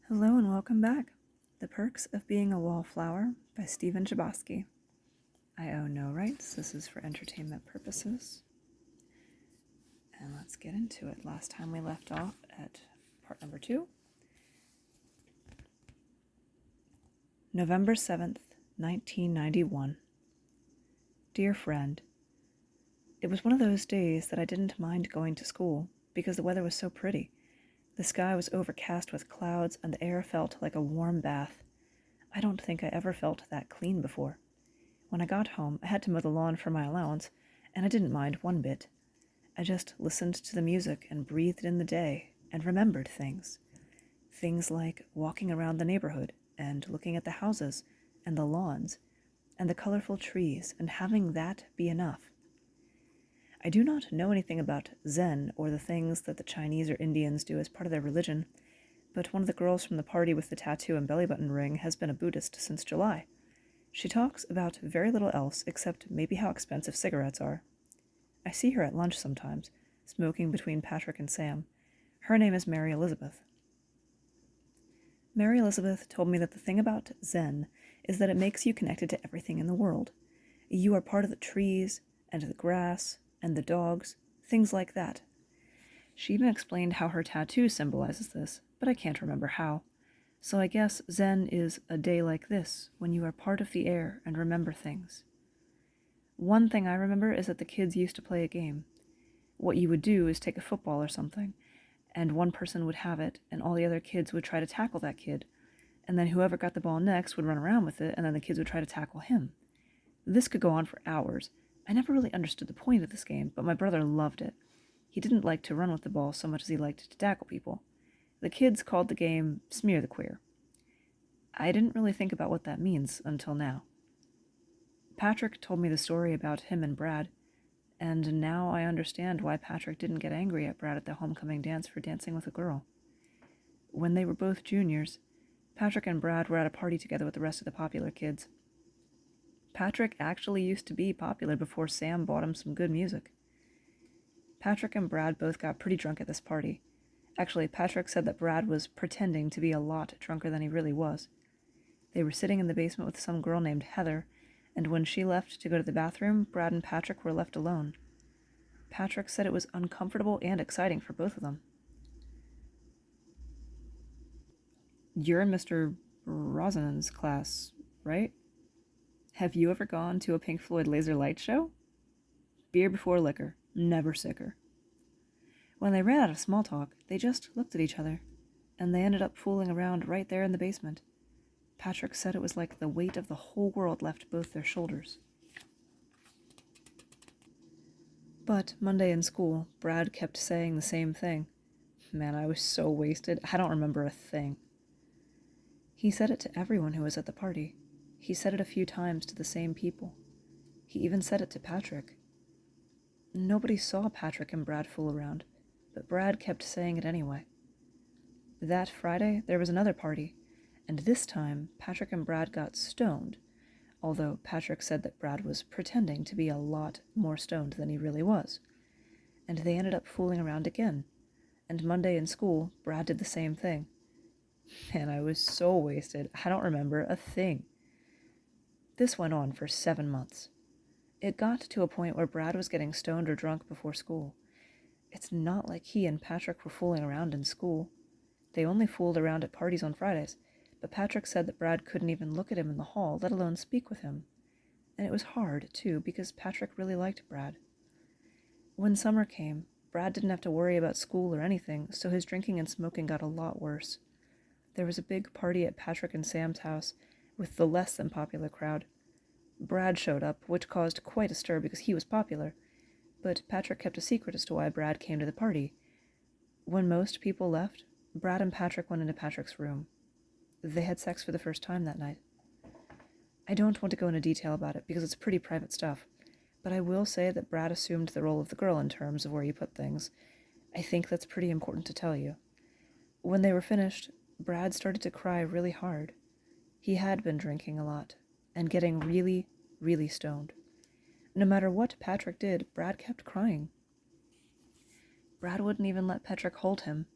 Hello and welcome back. The Perks of Being a Wallflower by Stephen Chbosky. I own no rights. This is for entertainment purposes. And let's get into it. Last time we left off at part number 2. November 7th, 1991. Dear friend, it was one of those days that I didn't mind going to school because the weather was so pretty. The sky was overcast with clouds, and the air felt like a warm bath. I don't think I ever felt that clean before. When I got home, I had to mow the lawn for my allowance, and I didn't mind one bit. I just listened to the music and breathed in the day and remembered things. Things like walking around the neighborhood and looking at the houses and the lawns and the colorful trees and having that be enough. I do not know anything about Zen or the things that the Chinese or Indians do as part of their religion, but one of the girls from the party with the tattoo and belly button ring has been a Buddhist since July. She talks about very little else except maybe how expensive cigarettes are. I see her at lunch sometimes, smoking between Patrick and Sam. Her name is Mary Elizabeth. Mary Elizabeth told me that the thing about Zen is that it makes you connected to everything in the world. You are part of the trees and the grass and the dogs, things like that. She even explained how her tattoo symbolizes this, but I can't remember how. So I guess Zen is a day like this, when you are part of the air and remember things. One thing I remember is that the kids used to play a game. What you would do is take a football or something, and one person would have it, and all the other kids would try to tackle that kid, and then whoever got the ball next would run around with it, and then the kids would try to tackle him. This could go on for hours. I never really understood the point of this game, but my brother loved it. He didn't like to run with the ball so much as he liked to tackle people. The kids called the game Smear the Queer. I didn't really think about what that means until now. Patrick told me the story about him and Brad, and now I understand why Patrick didn't get angry at Brad at the homecoming dance for dancing with a girl. When they were both juniors, Patrick and Brad were at a party together with the rest of the popular kids. Patrick actually used to be popular before Sam bought him some good music. Patrick and Brad both got pretty drunk at this party. Actually, Patrick said that Brad was pretending to be a lot drunker than he really was. They were sitting in the basement with some girl named Heather, and when she left to go to the bathroom, Brad and Patrick were left alone. Patrick said it was uncomfortable and exciting for both of them. You're in Mr. Rosinan's class, right? Have you ever gone to a Pink Floyd laser light show? Beer before liquor, never sicker. When they ran out of small talk, they just looked at each other, and they ended up fooling around right there in the basement. Patrick said it was like the weight of the whole world left both their shoulders. But Monday in school, Brad kept saying the same thing. Man, I was so wasted, I don't remember a thing. He said it to everyone who was at the party. He said it a few times to the same people. He even said it to Patrick. Nobody saw Patrick and Brad fool around, but Brad kept saying it anyway. That Friday, there was another party, and this time Patrick and Brad got stoned, although Patrick said that Brad was pretending to be a lot more stoned than he really was. And they ended up fooling around again, and Monday in school, Brad did the same thing. Man, I was so wasted, I don't remember a thing. This went on for 7 months. It got to a point where Brad was getting stoned or drunk before school. It's not like he and Patrick were fooling around in school. They only fooled around at parties on Fridays, but Patrick said that Brad couldn't even look at him in the hall, let alone speak with him. And it was hard, too, because Patrick really liked Brad. When summer came, Brad didn't have to worry about school or anything, so his drinking and smoking got a lot worse. There was a big party at Patrick and Sam's house, with the less than popular crowd. Brad showed up, which caused quite a stir because he was popular, but Patrick kept a secret as to why Brad came to the party. When most people left, Brad and Patrick went into Patrick's room. They had sex for the first time that night. I don't want to go into detail about it because it's pretty private stuff, but I will say that Brad assumed the role of the girl in terms of where you put things. I think that's pretty important to tell you. When they were finished, Brad started to cry really hard. He had been drinking a lot, and getting really, really stoned. No matter what Patrick did, Brad kept crying. Brad wouldn't even let Patrick hold him.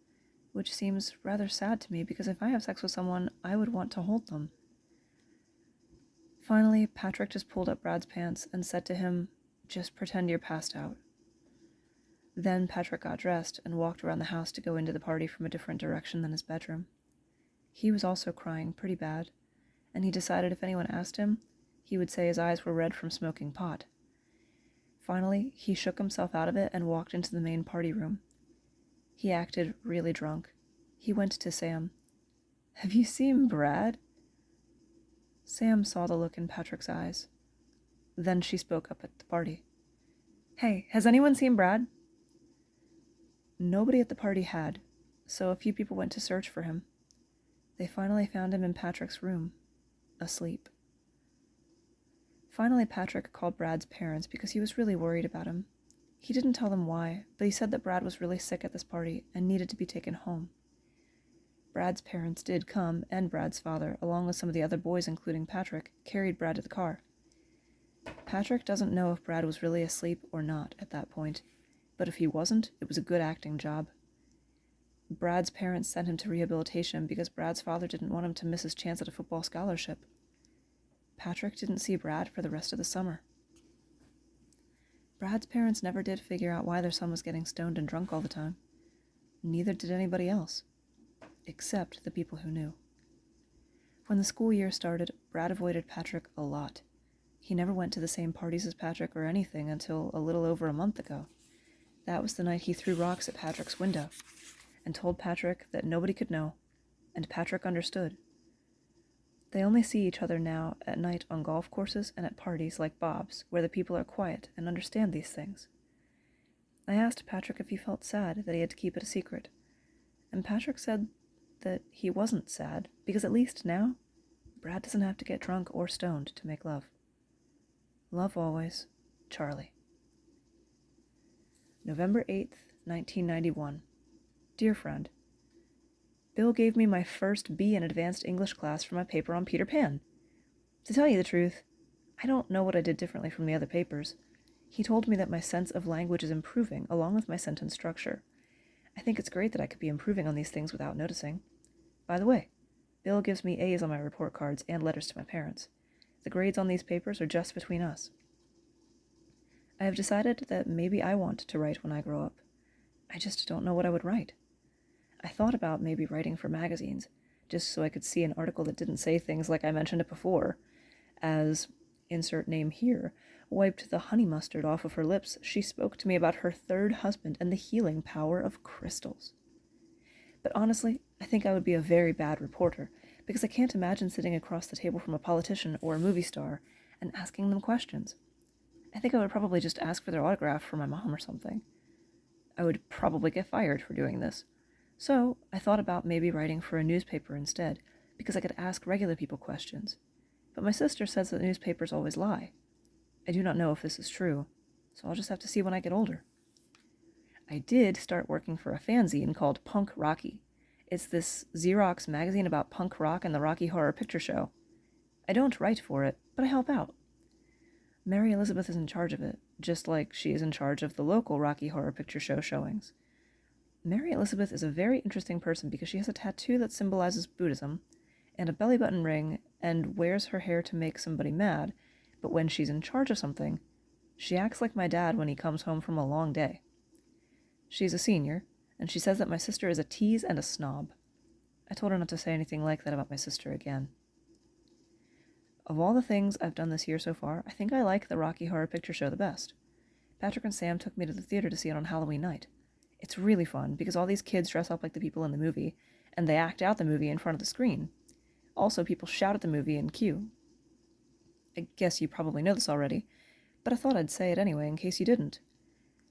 which seems rather sad to me because if I have sex with someone, I would want to hold them. Finally, Patrick just pulled up Brad's pants and said to him, "Just pretend you're passed out." Then Patrick got dressed and walked around the house to go into the party from a different direction than his bedroom. He was also crying pretty bad, and he decided if anyone asked him, he would say his eyes were red from smoking pot. Finally, he shook himself out of it and walked into the main party room. He acted really drunk. He went to Sam. "Have you seen Brad?" Sam saw the look in Patrick's eyes. Then she spoke up at the party. "Hey, has anyone seen Brad?" Nobody at the party had, so a few people went to search for him. They finally found him in Patrick's room, asleep. Finally, Patrick called Brad's parents because he was really worried about him. He didn't tell them why, but he said that Brad was really sick at this party and needed to be taken home. Brad's parents did come, and Brad's father, along with some of the other boys, including Patrick, carried Brad to the car. Patrick doesn't know if Brad was really asleep or not at that point, but if he wasn't, it was a good acting job. Brad's parents sent him to rehabilitation because Brad's father didn't want him to miss his chance at a football scholarship. Patrick didn't see Brad for the rest of the summer. Brad's parents never did figure out why their son was getting stoned and drunk all the time. Neither did anybody else, except the people who knew. When the school year started, Brad avoided Patrick a lot. He never went to the same parties as Patrick or anything until a little over a month ago. That was the night he threw rocks at Patrick's window and told Patrick that nobody could know, and Patrick understood. They only see each other now at night on golf courses and at parties like Bob's, where the people are quiet and understand these things. I asked Patrick if he felt sad that he had to keep it a secret, and Patrick said that he wasn't sad, because at least now, Brad doesn't have to get drunk or stoned to make love. Love always, Charlie. November 8th, 1991. Dear friend, Bill gave me my first B in advanced English class for my paper on Peter Pan. To tell you the truth, I don't know what I did differently from the other papers. He told me that my sense of language is improving, along with my sentence structure. I think it's great that I could be improving on these things without noticing. By the way, Bill gives me A's on my report cards and letters to my parents. The grades on these papers are just between us. I have decided that maybe I want to write when I grow up. I just don't know what I would write. I thought about maybe writing for magazines, just so I could see an article that didn't say things like I mentioned it before, as, insert name here, wiped the honey mustard off of her lips, she spoke to me about her third husband and the healing power of crystals. But honestly, I think I would be a very bad reporter, because I can't imagine sitting across the table from a politician or a movie star and asking them questions. I think I would probably just ask for their autograph for my mom or something. I would probably get fired for doing this. So I thought about maybe writing for a newspaper instead, because I could ask regular people questions. But my sister says that newspapers always lie. I do not know if this is true, so I'll just have to see when I get older. I did start working for a fanzine called Punk Rocky. It's this Xerox magazine about punk rock and the Rocky Horror Picture Show. I don't write for it, but I help out. Mary Elizabeth is in charge of it, just like she is in charge of the local Rocky Horror Picture Show showings. Mary Elizabeth is a very interesting person because she has a tattoo that symbolizes Buddhism, and a belly button ring, and wears her hair to make somebody mad, but when she's in charge of something, she acts like my dad when he comes home from a long day. She's a senior, and she says that my sister is a tease and a snob. I told her not to say anything like that about my sister again. Of all the things I've done this year so far, I think I like the Rocky Horror Picture Show the best. Patrick and Sam took me to the theater to see it on Halloween night. It's really fun because all these kids dress up like the people in the movie, and they act out the movie in front of the screen. Also, people shout at the movie in cue. I guess you probably know this already, but I thought I'd say it anyway in case you didn't.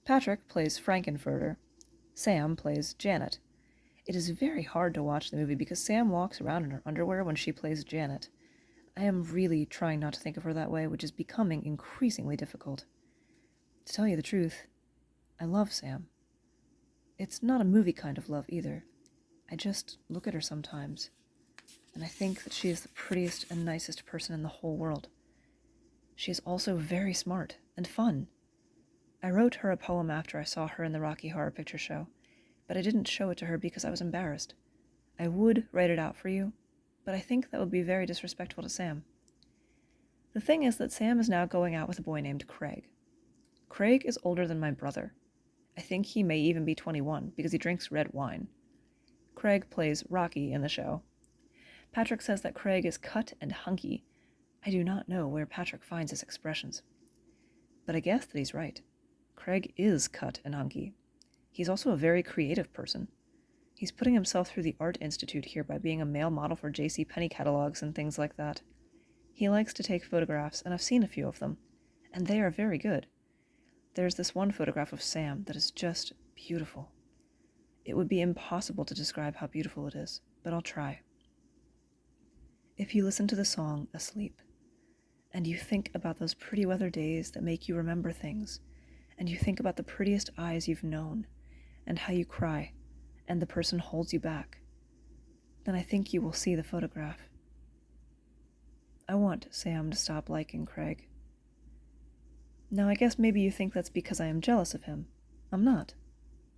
Patrick plays Frankenfurter. Sam plays Janet. It is very hard to watch the movie because Sam walks around in her underwear when she plays Janet. I am really trying not to think of her that way, which is becoming increasingly difficult. To tell you the truth, I love Sam. It's not a movie kind of love either. I just look at her sometimes, and I think that she is the prettiest and nicest person in the whole world. She is also very smart and fun. I wrote her a poem after I saw her in the Rocky Horror Picture Show. but I didn't show it to her because I was embarrassed. I would write it out for you, but I think that would be very disrespectful to Sam. The thing is that Sam is now going out with a boy named Craig. Craig is older than my brother. I think he may even be 21 because he drinks red wine. Craig plays Rocky in the show. Patrick says that Craig is cut and hunky. I do not know where Patrick finds his expressions. But I guess that he's right. Craig is cut and hunky. He's also a very creative person. He's putting himself through the Art Institute here by being a male model for J.C. Penney catalogs and things like that. He likes to take photographs, and I've seen a few of them, and they are very good. There's this one photograph of Sam that is just beautiful. It would be impossible to describe how beautiful it is, but I'll try. If you listen to the song Asleep, and you think about those pretty weather days that make you remember things, and you think about the prettiest eyes you've known, and how you cry, and the person holds you back, then I think you will see the photograph. I want Sam to stop liking Craig. Now, I guess maybe you think that's because I am jealous of him. I'm not.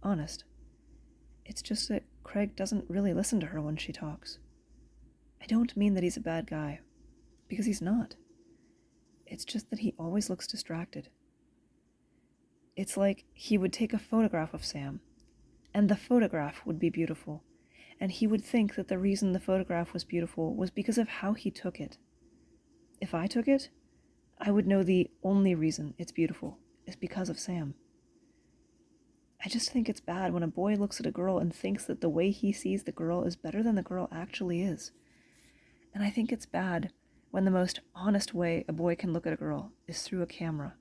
Honest. It's just that Craig doesn't really listen to her when she talks. I don't mean that he's a bad guy, because he's not. It's just that he always looks distracted. It's like he would take a photograph of Sam, and the photograph would be beautiful, and he would think that the reason the photograph was beautiful was because of how he took it. If I took it, I would know the only reason it's beautiful is because of Sam. I just think it's bad when a boy looks at a girl and thinks that the way he sees the girl is better than the girl actually is. And I think it's bad when the most honest way a boy can look at a girl is through a camera.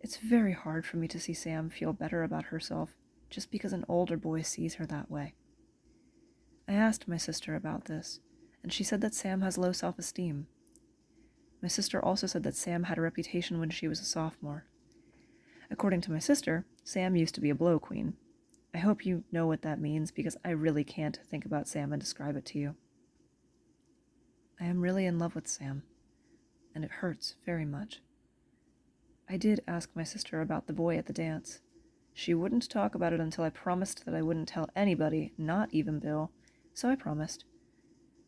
It's very hard for me to see Sam feel better about herself just because an older boy sees her that way. I asked my sister about this, and she said that Sam has low self-esteem. My sister also said that Sam had a reputation when she was a sophomore. According to my sister, Sam used to be a blow queen. I hope you know what that means because I really can't think about Sam and describe it to you. I am really in love with Sam, and it hurts very much. I did ask my sister about the boy at the dance. She wouldn't talk about it until I promised that I wouldn't tell anybody, not even Bill, so I promised.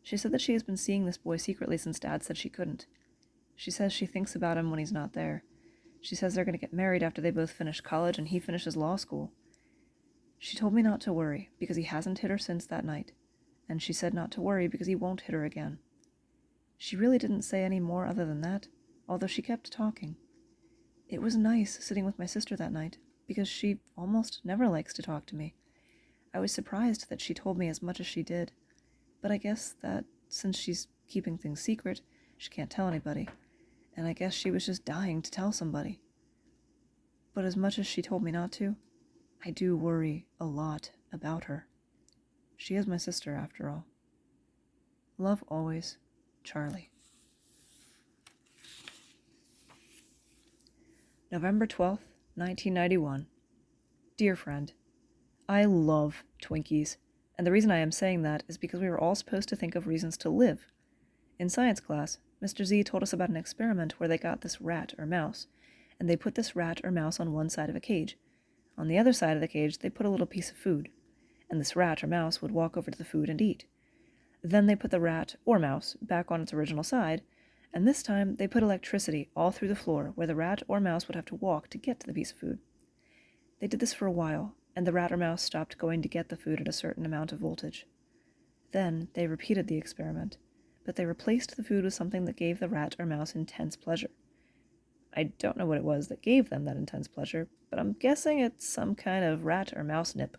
She said that she has been seeing this boy secretly since Dad said she couldn't. She says she thinks about him when he's not there. She says they're going to get married after they both finish college and he finishes law school. She told me not to worry because he hasn't hit her since that night, and she said not to worry because he won't hit her again. She really didn't say any more other than that, although she kept talking. It was nice sitting with my sister that night because she almost never likes to talk to me. I was surprised that she told me as much as she did, but I guess that since she's keeping things secret, she can't tell anybody. And I guess she was just dying to tell somebody. But as much as she told me not to, I do worry a lot about her. She is my sister, after all. Love always, Charlie. November 12th, 1991. Dear friend, I love Twinkies, and the reason I am saying that is because we were all supposed to think of reasons to live. In science class, Mr. Z told us about an experiment where they got this rat or mouse, and they put this rat or mouse on one side of a cage. On the other side of the cage, they put a little piece of food, and this rat or mouse would walk over to the food and eat. Then they put the rat or mouse back on its original side, and this time they put electricity all through the floor where the rat or mouse would have to walk to get to the piece of food. They did this for a while, and the rat or mouse stopped going to get the food at a certain amount of voltage. Then they repeated the experiment, but they replaced the food with something that gave the rat or mouse intense pleasure. I don't know what it was that gave them that intense pleasure, but I'm guessing it's some kind of rat or mouse nip.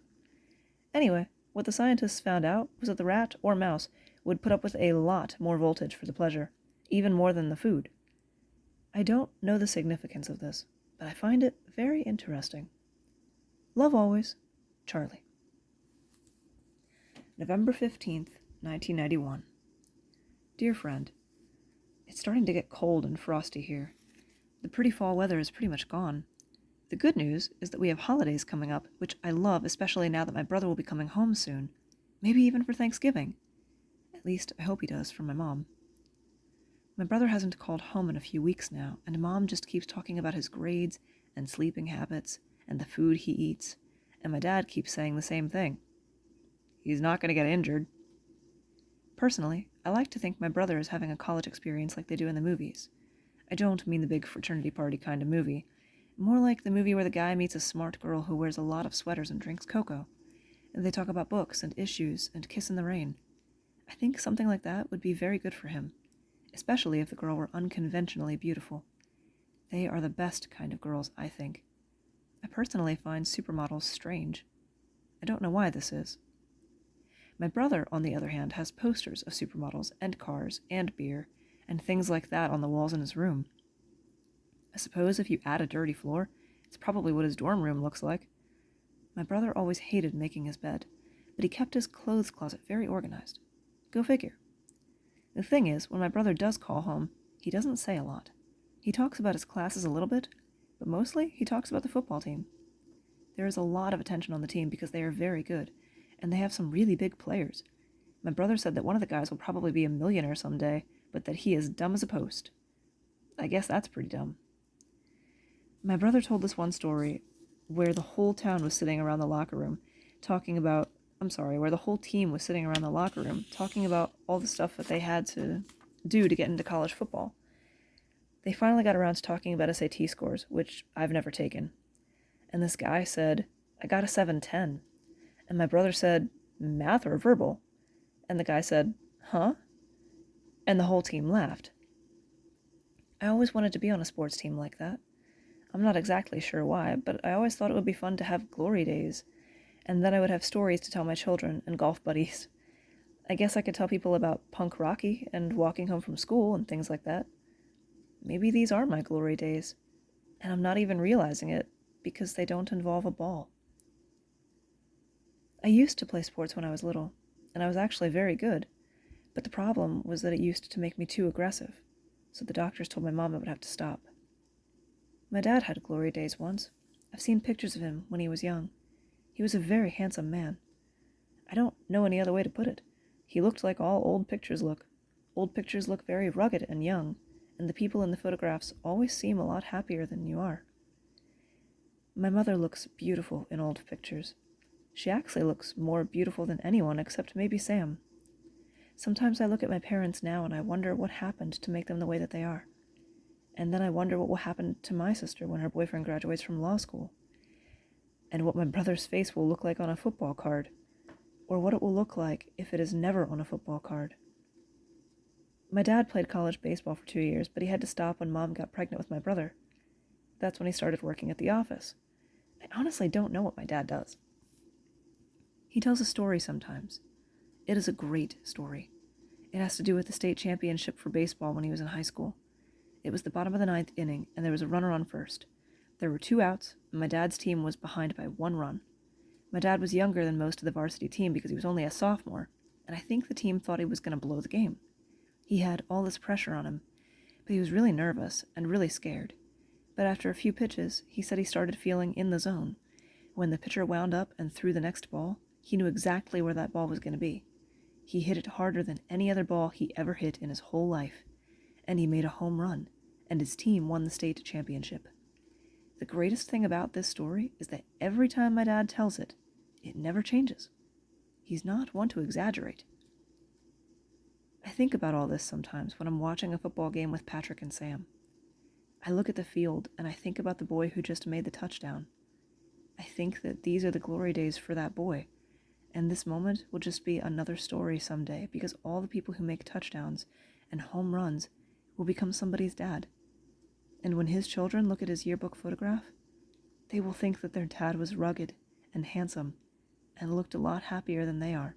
Anyway, what the scientists found out was that the rat or mouse would put up with a lot more voltage for the pleasure, even more than the food. I don't know the significance of this, but I find it very interesting. Love always, Charlie. November 15th, 1991. Dear friend, it's starting to get cold and frosty here. The pretty fall weather is pretty much gone. The good news is that we have holidays coming up, which I love, especially now that my brother will be coming home soon. Maybe even for Thanksgiving. At least, I hope he does, from my mom. My brother hasn't called home in a few weeks now, and Mom just keeps talking about his grades and sleeping habits and the food he eats, and my dad keeps saying the same thing. He's not going to get injured. Personally, I like to think my brother is having a college experience like they do in the movies. I don't mean the big fraternity party kind of movie. More like the movie where the guy meets a smart girl who wears a lot of sweaters and drinks cocoa, and they talk about books and issues and kiss in the rain. I think something like that would be very good for him, especially if the girl were unconventionally beautiful. They are the best kind of girls, I think. I personally find supermodels strange. I don't know why this is. My brother, on the other hand, has posters of supermodels and cars and beer and things like that on the walls in his room. I suppose if you add a dirty floor, it's probably what his dorm room looks like. My brother always hated making his bed, but he kept his clothes closet very organized. Go figure. The thing is, when my brother does call home, he doesn't say a lot. He talks about his classes a little bit, but mostly he talks about the football team. There is a lot of attention on the team because they are very good, and they have some really big players. My brother said that one of the guys will probably be a millionaire someday, but that he is dumb as a post. I guess that's pretty dumb. My brother told this one story where the whole town was sitting around the locker room where the whole team was sitting around the locker room talking about all the stuff that they had to do to get into college football. They finally got around to talking about SAT scores, which I've never taken. And this guy said, "I got a 710. And my brother said, "Math or verbal?" And the guy said, "Huh?" And the whole team laughed. I always wanted to be on a sports team like that. I'm not exactly sure why, but I always thought it would be fun to have glory days, and then I would have stories to tell my children and golf buddies. I guess I could tell people about punk Rocky and walking home from school and things like that. Maybe these are my glory days, and I'm not even realizing it because they don't involve a ball. I used to play sports when I was little, and I was actually very good, but the problem was that it used to make me too aggressive, so the doctors told my mom I would have to stop. My dad had glory days once. I've seen pictures of him when he was young. He was a very handsome man. I don't know any other way to put it. He looked like all old pictures look. Old pictures look very rugged and young, and the people in the photographs always seem a lot happier than you are. My mother looks beautiful in old pictures. She actually looks more beautiful than anyone except maybe Sam. Sometimes I look at my parents now and I wonder what happened to make them the way that they are. And then I wonder what will happen to my sister when her boyfriend graduates from law school. And what my brother's face will look like on a football card. Or what it will look like if it is never on a football card. My dad played college baseball for 2 years, but he had to stop when Mom got pregnant with my brother. That's when he started working at the office. I honestly don't know what my dad does. He tells a story sometimes. It is a great story. It has to do with the state championship for baseball when he was in high school. It was the bottom of the 9th inning, and there was a runner on first. There were 2 outs, and my dad's team was behind by 1 run. My dad was younger than most of the varsity team because he was only a sophomore, and I think the team thought he was going to blow the game. He had all this pressure on him, but he was really nervous and really scared. But after a few pitches, he said he started feeling in the zone. When the pitcher wound up and threw the next ball, he knew exactly where that ball was going to be. He hit it harder than any other ball he ever hit in his whole life, and he made a home run, and his team won the state championship. The greatest thing about this story is that every time my dad tells it, it never changes. He's not one to exaggerate. I think about all this sometimes when I'm watching a football game with Patrick and Sam. I look at the field and I think about the boy who just made the touchdown. I think that these are the glory days for that boy, and this moment will just be another story someday because all the people who make touchdowns and home runs will become somebody's dad. And when his children look at his yearbook photograph, they will think that their dad was rugged and handsome and looked a lot happier than they are.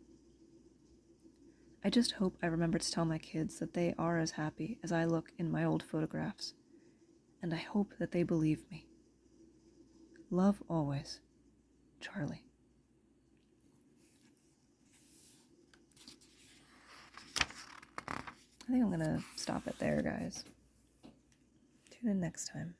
I just hope I remember to tell my kids that they are as happy as I look in my old photographs, and I hope that they believe me. Love always, Charlie. I think I'm going to stop it there, guys. Tune in next time.